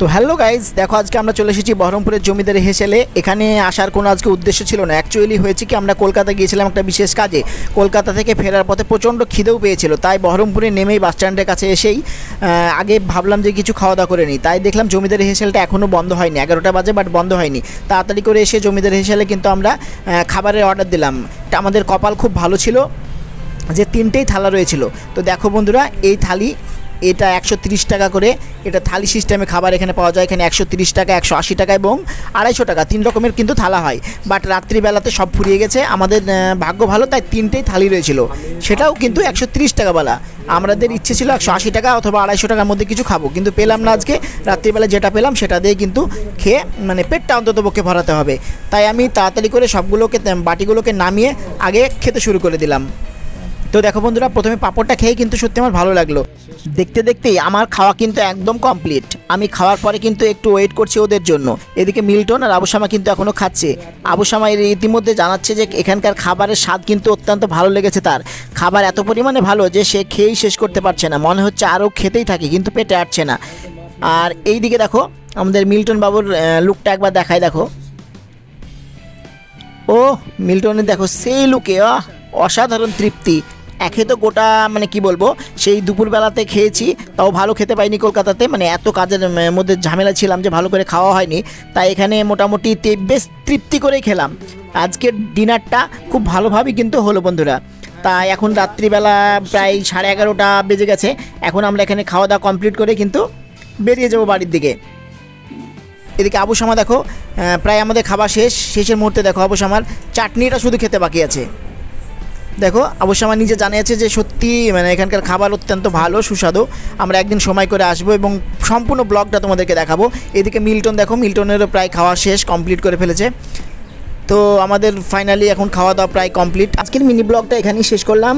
তো hello guys, দেখো আজকে আমরা চলে এসেছি বহরমপুরের জমিদারি হেসেলে। এখানে আসার কোনো আজকে উদ্দেশ্য ছিল না। অ্যাকচুয়ালি হয়েছে কি, আমরা কলকাতা গিয়েছিলাম একটা বিশেষ কাজে। কলকাতা থেকে ফেরার পথে প্রচণ্ড খিদেও পেয়েছিল, তাই বহরমপুরে নেমেই বাস স্ট্যান্ডের কাছে এসেই আগে ভাবলাম যে কিছু খাওয়া দাওয়া করে নিই। তাই দেখলাম জমিদারি হেসেলটা এখনও বন্ধ হয়নি, 11টা বাজে, বাট বন্ধ হয়নি। তাড়াতাড়ি করে এসে জমিদারি হেসেলে কিন্তু আমরা খাবারের অর্ডার দিলাম। আমাদের কপাল খুব ভালো ছিল যে 3টেই থালা রয়েছিল। তো দেখো বন্ধুরা, এই থালি এটা 130 টাকা করে। এটা থালি সিস্টেমে খাবার এখানে পাওয়া যায়। এখানে 130 টাকা, 180 টাকা এবং 250 টাকা, 3 রকমের কিন্তু থালা হয়। বাট রাত্রিবেলাতে সব ফুরিয়ে গেছে। আমাদের ভাগ্য ভালো, তাই 3টেই থালি রয়েছিল, সেটাও কিন্তু 130 টাকাওয়ালা। আমাদের ইচ্ছে ছিল 180 টাকা অথবা 250 টাকার মধ্যে কিছু খাবো, কিন্তু পেলাম না। আজকে রাত্রিবেলা যেটা পেলাম সেটা দিয়ে কিন্তু খেয়ে পেটটা অন্তত পক্ষে ভরাতে হবে। তাই আমি তাড়াতাড়ি করে সবগুলোকে বাটিগুলোকে নামিয়ে আগে খেতে শুরু করে দিলাম। তো দেখো বন্ধুরা, প্রথমে পাঁপড়টা খেয়ে কিন্তু সত্যি আমার ভালো লাগলো। দেখতে দেখতেই আমার খাওয়া কিন্তু একদম কমপ্লিট। আমি খাওয়ার পরে কিন্তু একটু ওয়েট করছি ওদের জন্য। এদিকে মিল্টন আর আবুসামা কিন্তু এখনও খাচ্ছে। আবুসামা ইতিমধ্যে জানাচ্ছে যে এখানকার খাবারের স্বাদ কিন্তু অত্যন্ত ভালো লেগেছে তার। খাবার এত পরিমাণে ভালো যে সে খেয়েই শেষ করতে পারছে না, মনে হচ্ছে আরও খেতেই থাকে, কিন্তু পেটে আটছে না। আর এই দিকে দেখো আমাদের মিল্টন বাবুর লুকটা একবার দেখায়, দেখো। ও মিল্টনের দেখো সেই লুকে অসাধারণ তৃপ্তি। একে তো গোটা কি বলবো, সেই দুপুরবেলাতে খেয়েছি, তাও ভালো খেতে পাইনি কলকাতাতে। এত কাজের মধ্যে ঝামেলা ছিলাম যে ভালো করে খাওয়া হয়নি। তাই এখানে মোটামুটি বেশ তৃপ্তি করেই খেলাম। আজকের ডিনারটা খুব ভালোভাবেই কিন্তু হলো বন্ধুরা। তাই এখন রাত্রিবেলা প্রায় 11:30টা বেজে গেছে। এখন আমরা এখানে খাওয়া দাওয়া কমপ্লিট করে কিন্তু বেরিয়ে যাবো বাড়ির দিকে। এদিকে আবুসামা দেখো প্রায় আমাদের খাবার শেষের মুহূর্তে দেখো আবুসামার চাটনিটা শুধু খেতে বাকি আছে। দেখো আবুসামা নিজে জানিয়েছে যে সত্যি এখানকার খাবার অত্যন্ত ভালো, সুস্বাদু। আমরা একদিন সময় করে আসবো এবং সম্পূর্ণ ব্লগটা তোমাদেরকে দেখাবো। এদিকে মিল্টন দেখো, মিল্টনেরও প্রায় খাওয়া শেষ, কমপ্লিট করে ফেলেছে। তো আমাদের ফাইনালি এখন খাওয়া দাওয়া প্রায় কমপ্লিট। আজকের মিনি ব্লগটা এখানেই শেষ করলাম।